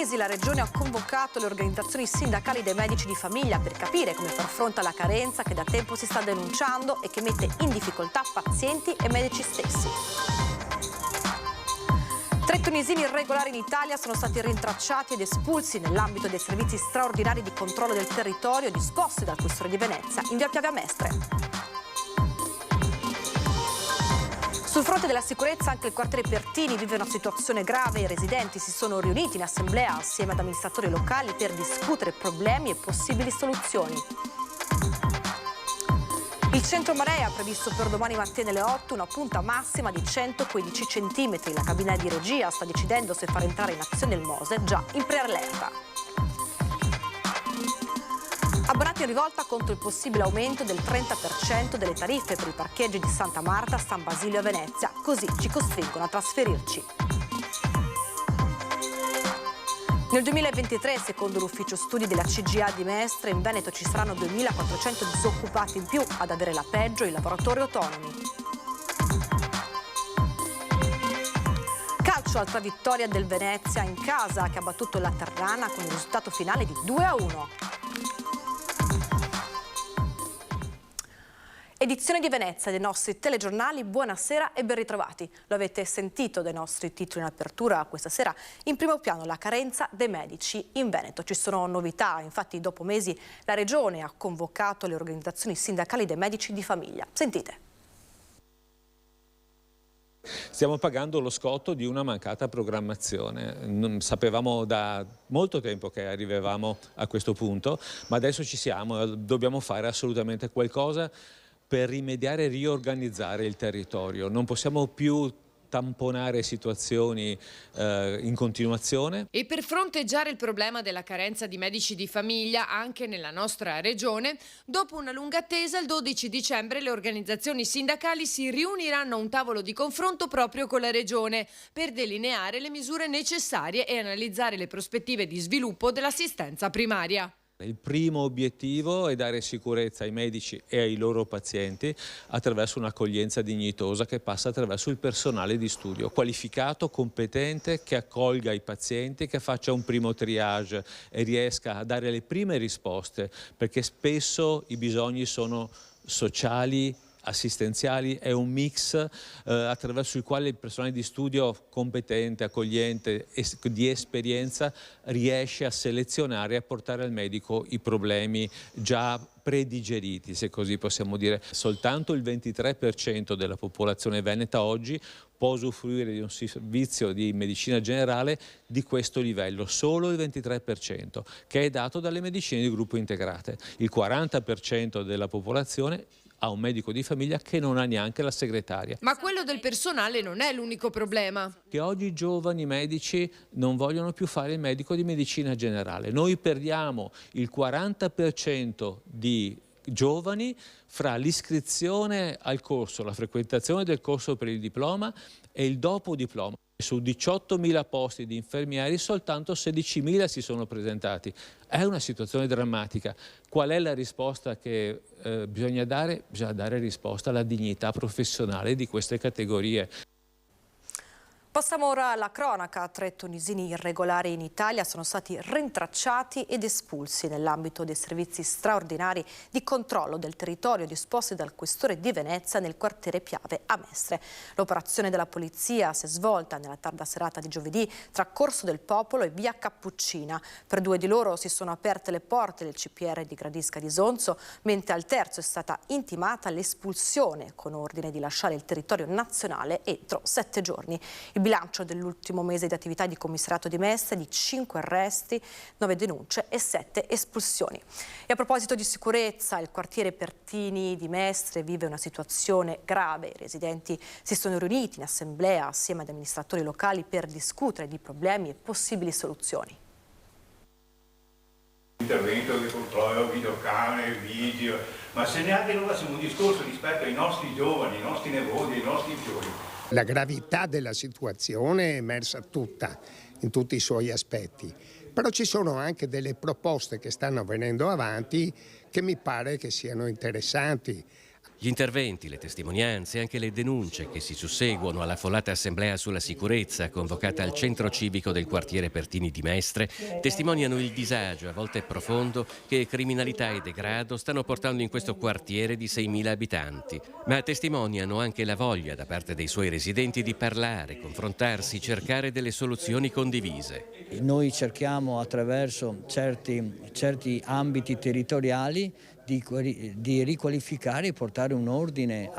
Tunisi la Regione ha convocato le organizzazioni sindacali dei medici di famiglia per capire come far fronte alla carenza che da tempo si sta denunciando e che mette in difficoltà pazienti e medici stessi. 3 tunisini irregolari in Italia sono stati rintracciati ed espulsi nell'ambito dei servizi straordinari di controllo del territorio disposti dal Questore di Venezia in via Piave a Mestre. Sul fronte della sicurezza anche il quartiere Pertini vive una situazione grave. I residenti si sono riuniti in assemblea assieme ad amministratori locali per discutere problemi e possibili soluzioni. Il centro Marea ha previsto per domani mattina alle 8 una punta massima di 115 cm. La cabina di regia sta decidendo se far entrare in azione il Mose già in preallerta. Abbonati in rivolta contro il possibile aumento del 30% delle tariffe per i parcheggi di Santa Marta, San Basilio e Venezia. Così ci costringono a trasferirci. Nel 2023, secondo l'ufficio studi della CGA di Mestre, in Veneto ci saranno 2.400 disoccupati in più ad avere la peggio i lavoratori autonomi. Calcio, altra vittoria del Venezia in casa che ha battuto la Ternana con il risultato finale di 2-1. Edizione di Venezia dei nostri telegiornali, buonasera e ben ritrovati. Lo avete sentito dai nostri titoli in apertura questa sera. In primo piano la carenza dei medici in Veneto. Ci sono novità, infatti dopo mesi la Regione ha convocato le organizzazioni sindacali dei medici di famiglia. Sentite. Stiamo pagando lo scotto di una mancata programmazione. Sapevamo da molto tempo che arrivavamo a questo punto, ma adesso ci siamo, dobbiamo fare assolutamente qualcosa per rimediare e riorganizzare il territorio. Non possiamo più tamponare situazioni in continuazione. E per fronteggiare il problema della carenza di medici di famiglia anche nella nostra regione, dopo una lunga attesa, il 12 dicembre le organizzazioni sindacali si riuniranno a un tavolo di confronto proprio con la regione per delineare le misure necessarie e analizzare le prospettive di sviluppo dell'assistenza primaria. Il primo obiettivo è dare sicurezza ai medici e ai loro pazienti attraverso un'accoglienza dignitosa che passa attraverso il personale di studio qualificato, competente, che accolga i pazienti, che faccia un primo triage e riesca a dare le prime risposte, perché spesso i bisogni sono sociali, assistenziali, è un mix attraverso il quale il personale di studio competente, accogliente e di esperienza riesce a selezionare e a portare al medico i problemi già predigeriti, se così possiamo dire. Soltanto il 23% della popolazione veneta oggi può usufruire di un servizio di medicina generale di questo livello, solo il 23%, che è dato dalle medicine di gruppo integrate. Il 40% della popolazione ha un medico di famiglia che non ha neanche la segretaria. Ma quello del personale non è l'unico problema. Che oggi i giovani medici non vogliono più fare il medico di medicina generale. Noi perdiamo il 40% di giovani fra l'iscrizione al corso, la frequentazione del corso per il diploma e il dopo diploma. Su 18.000 posti di infermieri soltanto 16.000 si sono presentati. È una situazione drammatica. Qual è la risposta che bisogna dare? Bisogna dare risposta alla dignità professionale di queste categorie. Passiamo ora alla cronaca. 3 tunisini irregolari in Italia sono stati rintracciati ed espulsi nell'ambito dei servizi straordinari di controllo del territorio disposti dal Questore di Venezia nel quartiere Piave a Mestre. L'operazione della polizia si è svolta nella tarda serata di giovedì tra Corso del Popolo e via Cappuccina. Per 2 di loro si sono aperte le porte del CPR di Gradisca di Sonzo, mentre al terzo è stata intimata l'espulsione con ordine di lasciare il territorio nazionale entro 7 giorni. Il bilancio dell'ultimo mese di attività di commissariato di Mestre di 5 arresti, 9 denunce e 7 espulsioni. E a proposito di sicurezza, il quartiere Pertini di Mestre vive una situazione grave. I residenti si sono riuniti in assemblea assieme ad amministratori locali per discutere di problemi e possibili soluzioni. Intervento di controllo, videocamere, video, ma se neanche noi facciamo un discorso rispetto ai nostri giovani, ai nostri nipoti, ai nostri figli. La gravità della situazione è emersa tutta, in tutti i suoi aspetti, però ci sono anche delle proposte che stanno venendo avanti che mi pare che siano interessanti. Gli interventi, le testimonianze e anche le denunce che si susseguono all'affollata assemblea sulla sicurezza convocata al centro civico del quartiere Pertini di Mestre testimoniano il disagio, a volte profondo, che criminalità e degrado stanno portando in questo quartiere di 6.000 abitanti, ma testimoniano anche la voglia da parte dei suoi residenti di parlare, confrontarsi, cercare delle soluzioni condivise. Noi cerchiamo attraverso certi ambiti territoriali di riqualificare e portare un ordine,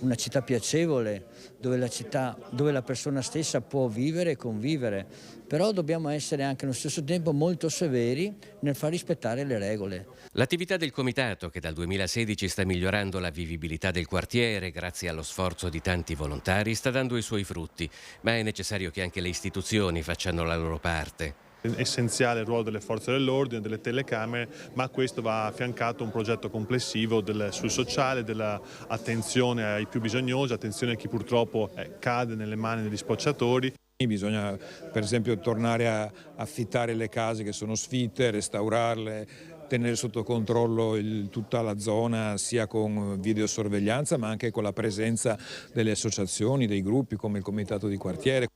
una città piacevole, dove la persona stessa può vivere e convivere. Però dobbiamo essere anche allo stesso tempo molto severi nel far rispettare le regole. L'attività del comitato, che dal 2016 sta migliorando la vivibilità del quartiere grazie allo sforzo di tanti volontari, sta dando i suoi frutti, ma è necessario che anche le istituzioni facciano la loro parte. È essenziale il ruolo delle forze dell'ordine, delle telecamere, ma a questo va affiancato un progetto complessivo sul sociale, dell'attenzione ai più bisognosi, attenzione a chi purtroppo cade nelle mani degli spacciatori. Bisogna per esempio tornare a affittare le case che sono sfitte, restaurarle, tenere sotto controllo tutta la zona sia con videosorveglianza ma anche con la presenza delle associazioni, dei gruppi come il comitato di quartiere.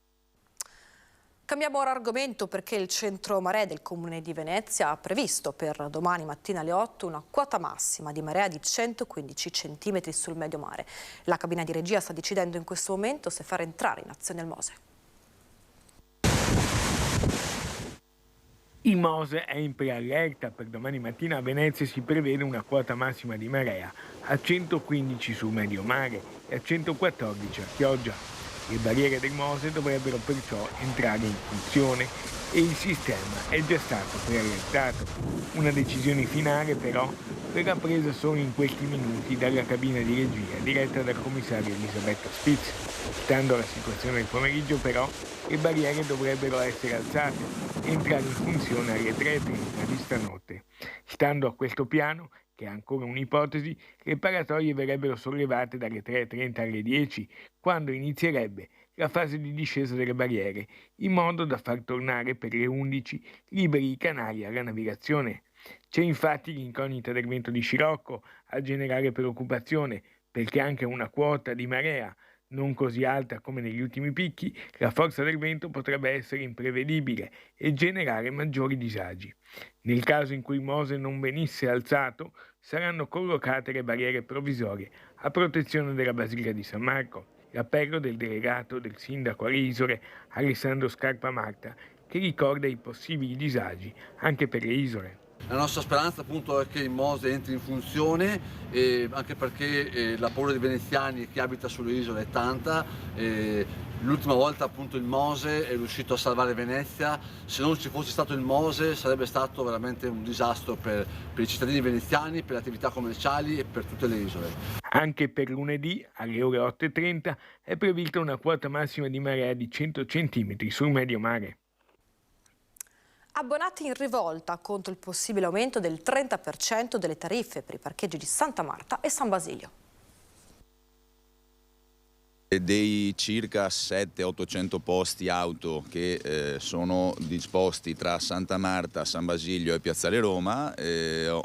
Cambiamo ora argomento perché il centro marea del Comune di Venezia ha previsto per domani mattina alle 8 una quota massima di marea di 115 cm sul medio mare. La cabina di regia sta decidendo in questo momento se far entrare in azione il Mose. Il Mose è in preallerta. Per domani mattina a Venezia si prevede una quota massima di marea a 115 sul medio mare e a 114 a Chioggia. Le barriere del Mose dovrebbero perciò entrare in funzione e il sistema è già stato preallertato. Una decisione finale però verrà presa solo in questi minuti dalla cabina di regia diretta dal commissario Elisabetta Spitz. Stando alla situazione del pomeriggio però le barriere dovrebbero essere alzate e entrare in funzione alle 3:30 di stanotte. Stando a questo piano, che è ancora un'ipotesi, le paratoie verrebbero sollevate dalle 3:30 alle 10, quando inizierebbe la fase di discesa delle barriere, in modo da far tornare per le 11 liberi i canali alla navigazione. C'è infatti l'incognita del vento di scirocco a generare preoccupazione, perché anche una quota di marea non così alta come negli ultimi picchi, la forza del vento potrebbe essere imprevedibile e generare maggiori disagi. Nel caso in cui il Mose non venisse alzato, saranno collocate le barriere provvisorie a protezione della Basilica di San Marco. L'appello del delegato del sindaco alle isole, Alessandro Scarpa Marta, che ricorda i possibili disagi anche per le isole. La nostra speranza appunto è che il Mose entri in funzione, anche perché la paura dei veneziani e chi abita sulle isole è tanta. L'ultima volta appunto il Mose è riuscito a salvare Venezia. Se non ci fosse stato il Mose sarebbe stato veramente un disastro per i cittadini veneziani, per le attività commerciali e per tutte le isole. Anche per lunedì alle ore 8:30 è prevista una quota massima di marea di 100 cm sul medio mare. Abbonati in rivolta contro il possibile aumento del 30% delle tariffe per i parcheggi di Santa Marta e San Basilio. Dei circa 700-800 posti auto che sono disposti tra Santa Marta, San Basilio e Piazzale Roma,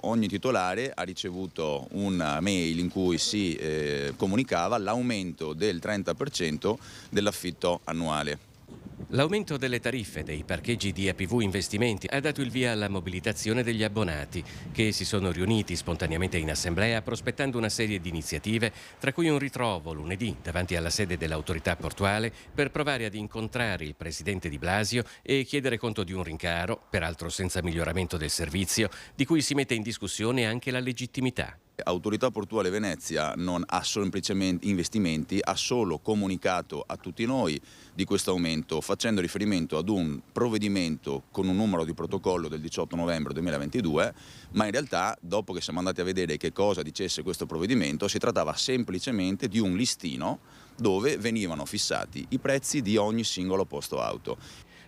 ogni titolare ha ricevuto una mail in cui si comunicava l'aumento del 30% dell'affitto annuale. L'aumento delle tariffe dei parcheggi di APV Investimenti ha dato il via alla mobilitazione degli abbonati, che si sono riuniti spontaneamente in assemblea prospettando una serie di iniziative, tra cui un ritrovo lunedì davanti alla sede dell'autorità portuale per provare ad incontrare il presidente Di Blasio e chiedere conto di un rincaro, peraltro senza miglioramento del servizio, di cui si mette in discussione anche la legittimità. Autorità Portuale Venezia non ha semplicemente investimenti, ha solo comunicato a tutti noi di questo aumento facendo riferimento ad un provvedimento con un numero di protocollo del 18 novembre 2022, ma in realtà dopo che siamo andati a vedere che cosa dicesse questo provvedimento si trattava semplicemente di un listino dove venivano fissati i prezzi di ogni singolo posto auto.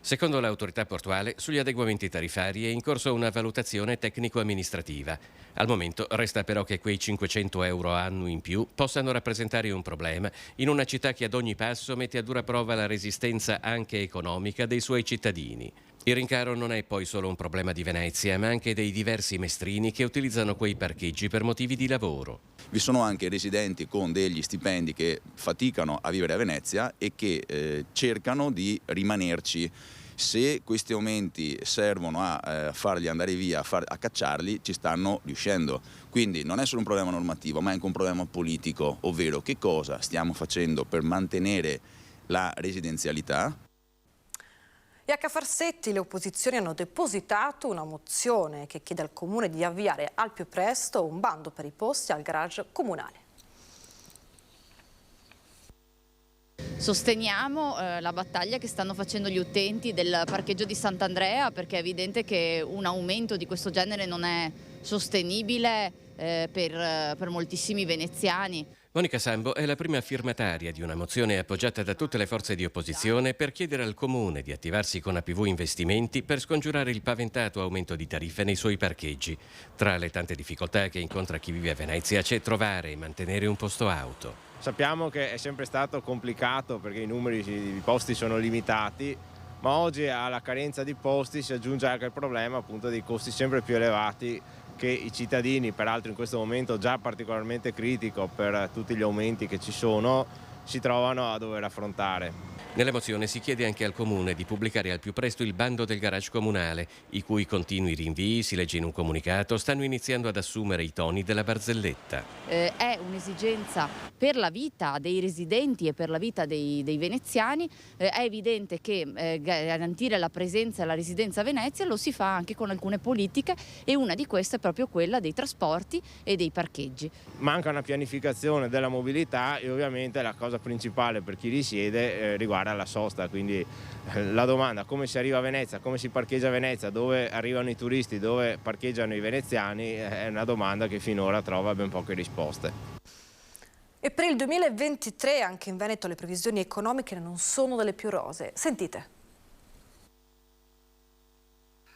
Secondo l'autorità portuale, sugli adeguamenti tarifari è in corso una valutazione tecnico-amministrativa. Al momento resta però che quei 500 euro annui in più possano rappresentare un problema in una città che ad ogni passo mette a dura prova la resistenza anche economica dei suoi cittadini. Il rincaro non è poi solo un problema di Venezia, ma anche dei diversi mestrini che utilizzano quei parcheggi per motivi di lavoro. Vi sono anche residenti con degli stipendi che faticano a vivere a Venezia e che cercano di rimanerci. Se questi aumenti servono a farli andare via, a cacciarli, ci stanno riuscendo. Quindi non è solo un problema normativo, ma è anche un problema politico, ovvero che cosa stiamo facendo per mantenere la residenzialità. E a Cafarsetti le opposizioni hanno depositato una mozione che chiede al Comune di avviare al più presto un bando per i posti al garage comunale. Sosteniamo la battaglia che stanno facendo gli utenti del parcheggio di Sant'Andrea, perché è evidente che un aumento di questo genere non è sostenibile per moltissimi veneziani. Monica Sambo è la prima firmataria di una mozione appoggiata da tutte le forze di opposizione per chiedere al Comune di attivarsi con APV Investimenti per scongiurare il paventato aumento di tariffe nei suoi parcheggi. Tra le tante difficoltà che incontra chi vive a Venezia c'è trovare e mantenere un posto auto. Sappiamo che è sempre stato complicato perché i numeri di posti sono limitati, ma oggi alla carenza di posti si aggiunge anche il problema appunto dei costi sempre più elevati che i cittadini, peraltro in questo momento già particolarmente critico per tutti gli aumenti che ci sono, si trovano a dover affrontare. Nella mozione si chiede anche al Comune di pubblicare al più presto il bando del garage comunale, i cui continui rinvii, si legge in un comunicato, stanno iniziando ad assumere i toni della barzelletta. È un'esigenza per la vita dei residenti e per la vita dei veneziani. È evidente che garantire la presenza e la residenza a Venezia lo si fa anche con alcune politiche e una di queste è proprio quella dei trasporti e dei parcheggi. Manca una pianificazione della mobilità e ovviamente la cosa principale per chi risiede riguarda la sosta, quindi la domanda come si arriva a Venezia, come si parcheggia a Venezia, dove arrivano i turisti, dove parcheggiano i veneziani, è una domanda che finora trova ben poche risposte. E per il 2023 anche in Veneto le previsioni economiche non sono delle più rosee. Sentite.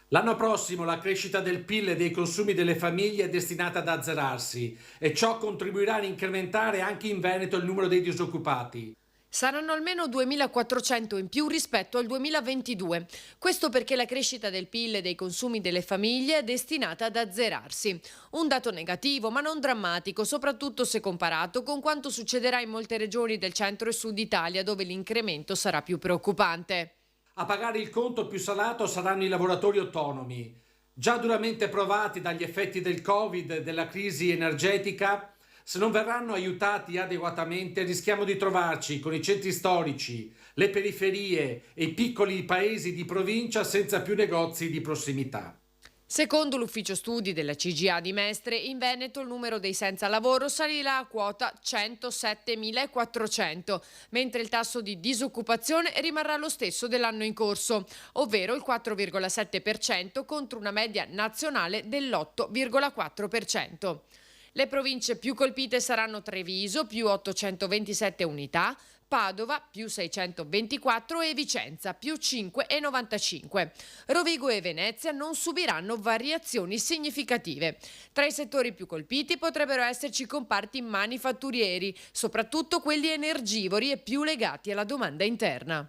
L'anno prossimo la crescita del PIL e dei consumi delle famiglie è destinata ad azzerarsi e ciò contribuirà ad incrementare anche in Veneto il numero dei disoccupati. Saranno almeno 2.400 in più rispetto al 2022. Questo perché la crescita del PIL e dei consumi delle famiglie è destinata ad azzerarsi. Un dato negativo, ma non drammatico, soprattutto se comparato con quanto succederà in molte regioni del centro e sud Italia, dove l'incremento sarà più preoccupante. A pagare il conto più salato saranno i lavoratori autonomi, già duramente provati dagli effetti del Covid e della crisi energetica. Se non verranno aiutati adeguatamente rischiamo di trovarci con i centri storici, le periferie e i piccoli paesi di provincia senza più negozi di prossimità. Secondo l'ufficio studi della CGA di Mestre, in Veneto il numero dei senza lavoro salirà a quota 107.400, mentre il tasso di disoccupazione rimarrà lo stesso dell'anno in corso, ovvero il 4,7% contro una media nazionale dell'8,4%. Le province più colpite saranno Treviso, più 827 unità, Padova, più 624 e Vicenza, più 5,95. Rovigo e Venezia non subiranno variazioni significative. Tra i settori più colpiti potrebbero esserci comparti manifatturieri, soprattutto quelli energivori e più legati alla domanda interna.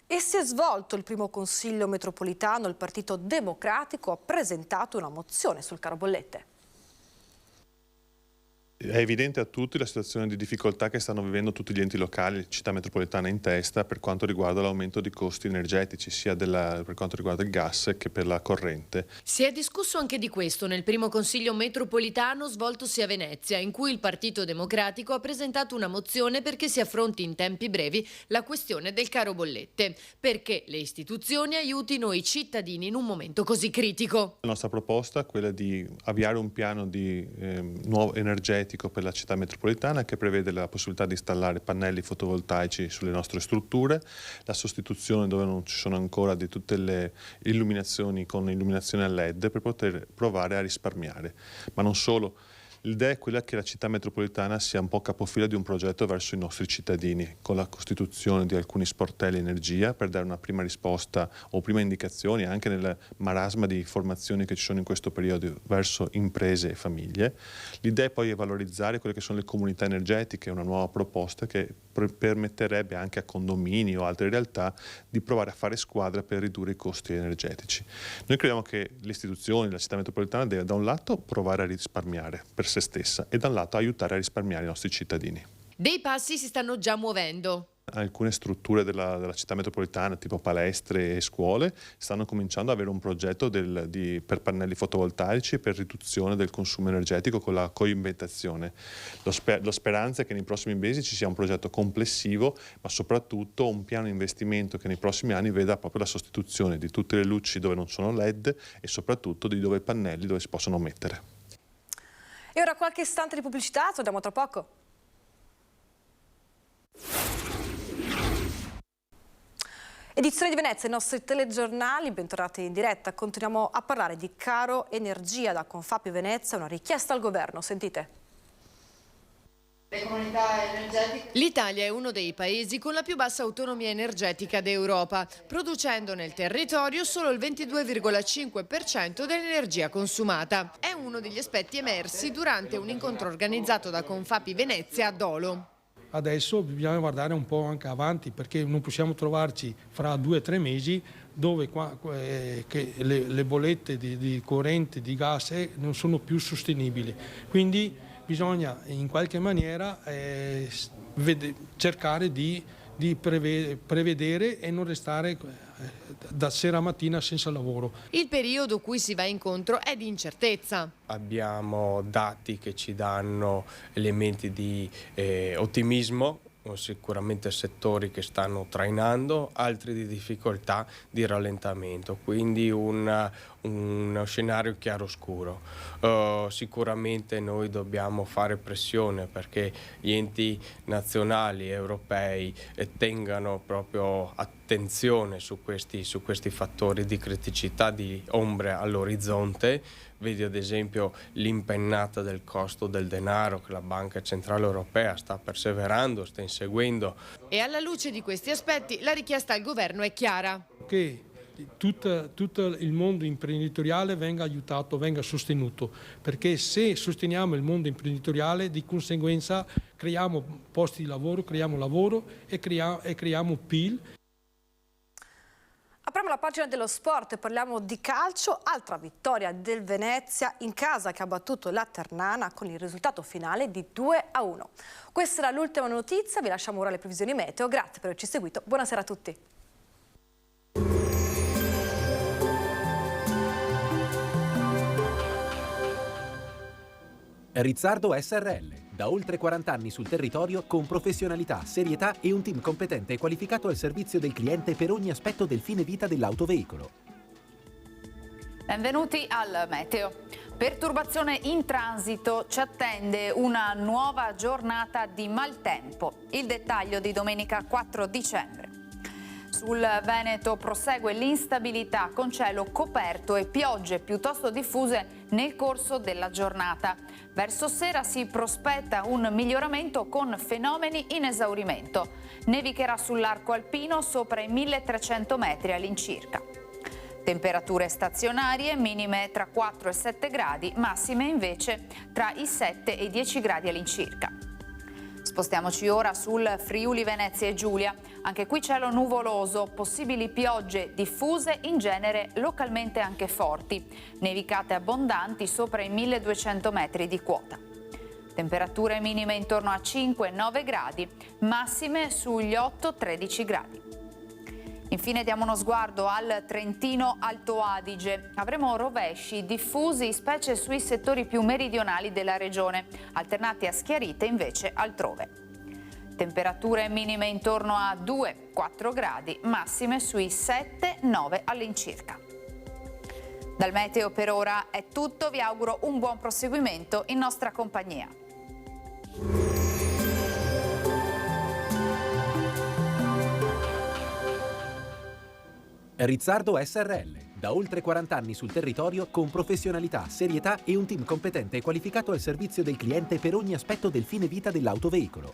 E si è svolto il primo Consiglio metropolitano, il Partito Democratico ha presentato una mozione sul caro bollette. È evidente a tutti la situazione di difficoltà che stanno vivendo tutti gli enti locali, città metropolitana in testa, per quanto riguarda l'aumento di costi energetici, sia per quanto riguarda il gas che per la corrente. Si è discusso anche di questo nel primo Consiglio metropolitano svoltosi a Venezia, in cui il Partito Democratico ha presentato una mozione perché si affronti in tempi brevi la questione del caro bollette, perché le istituzioni aiutino i cittadini in un momento così critico. La nostra proposta è quella di avviare un piano di nuovo energetico per la città metropolitana che prevede la possibilità di installare pannelli fotovoltaici sulle nostre strutture, la sostituzione dove non ci sono ancora di tutte le illuminazioni con illuminazione a LED per poter provare a risparmiare. Ma non solo. L'idea è quella che la città metropolitana sia un po' capofila di un progetto verso i nostri cittadini, con la costituzione di alcuni sportelli energia per dare una prima risposta o prime indicazioni anche nel marasma di formazioni che ci sono in questo periodo verso imprese e famiglie. L'idea poi è valorizzare quelle che sono le comunità energetiche, una nuova proposta che permetterebbe anche a condomini o altre realtà di provare a fare squadra per ridurre i costi energetici. Noi crediamo che le istituzioni, la città metropolitana deve da un lato provare a risparmiare per se stessa e da un lato aiutare a risparmiare i nostri cittadini. Dei passi si stanno già muovendo. Alcune strutture della città metropolitana, tipo palestre e scuole, stanno cominciando ad avere un progetto per pannelli fotovoltaici e per riduzione del consumo energetico con la coibentazione. La speranza è che nei prossimi mesi ci sia un progetto complessivo, ma soprattutto un piano investimento che nei prossimi anni veda proprio la sostituzione di tutte le luci dove non sono LED e soprattutto di dove pannelli dove si possono mettere. E ora qualche istante di pubblicità, torniamo tra poco. Edizione di Venezia, i nostri telegiornali, bentornati in diretta. Continuiamo a parlare di caro energia da Confapio Venezia, una richiesta al governo. Sentite. Le comunità energetiche. L'Italia è uno dei paesi con la più bassa autonomia energetica d'Europa, producendo nel territorio solo il 22,5% dell'energia consumata. È uno degli aspetti emersi durante un incontro organizzato da Confapi Venezia a Dolo. Adesso bisogna guardare un po' anche avanti, perché non possiamo trovarci fra 2 o 3 mesi dove che le bollette di corrente, di gas non sono più sostenibili. Quindi bisogna in qualche maniera cercare di prevedere e non restare da sera a mattina senza lavoro. Il periodo cui si va incontro è di incertezza. Abbiamo dati che ci danno elementi di ottimismo, sicuramente settori che stanno trainando, altri di difficoltà, di rallentamento, quindi uno scenario chiaroscuro. Sicuramente noi dobbiamo fare pressione perché gli enti nazionali, europei tengano proprio attenzione su questi fattori di criticità, di ombre all'orizzonte. Vedi ad esempio l'impennata del costo del denaro che la Banca Centrale Europea sta perseverando, sta inseguendo. E alla luce di questi aspetti la richiesta al governo è chiara. Che tutto il mondo imprenditoriale venga aiutato, venga sostenuto, perché se sosteniamo il mondo imprenditoriale di conseguenza creiamo posti di lavoro, creiamo lavoro e creiamo PIL. Apriamo la pagina dello sport e parliamo di calcio. Altra vittoria del Venezia in casa che ha battuto la Ternana con il risultato finale di 2-1. Questa era l'ultima notizia, vi lasciamo ora le previsioni meteo. Grazie per averci seguito, buonasera a tutti. Rizzardo SRL. Da oltre 40 anni sul territorio con professionalità, serietà e un team competente e qualificato al servizio del cliente per ogni aspetto del fine vita dell'autoveicolo. Benvenuti al meteo. Perturbazione in transito, ci attende una nuova giornata di maltempo. Il dettaglio di domenica 4 dicembre. Sul Veneto prosegue l'instabilità con cielo coperto e piogge piuttosto diffuse nel corso della giornata. Verso sera si prospetta un miglioramento con fenomeni in esaurimento. Nevicherà sull'arco alpino sopra i 1300 metri all'incirca. Temperature stazionarie, minime tra 4 e 7 gradi, massime invece tra i 7 e i 10 gradi all'incirca. Spostiamoci ora sul Friuli Venezia e Giulia. Anche qui cielo nuvoloso, possibili piogge diffuse, in genere localmente anche forti. Nevicate abbondanti sopra i 1200 metri di quota. Temperature minime intorno a 5-9 gradi, massime sugli 8-13 gradi. Infine diamo uno sguardo al Trentino Alto Adige. Avremo rovesci diffusi, specie sui settori più meridionali della regione, alternati a schiarite invece altrove. Temperature minime intorno a 2-4 gradi, massime sui 7-9 all'incirca. Dal meteo per ora è tutto, vi auguro un buon proseguimento in nostra compagnia. Rizzardo SRL. Da oltre 40 anni sul territorio con professionalità, serietà e un team competente e qualificato al servizio del cliente per ogni aspetto del fine vita dell'autoveicolo.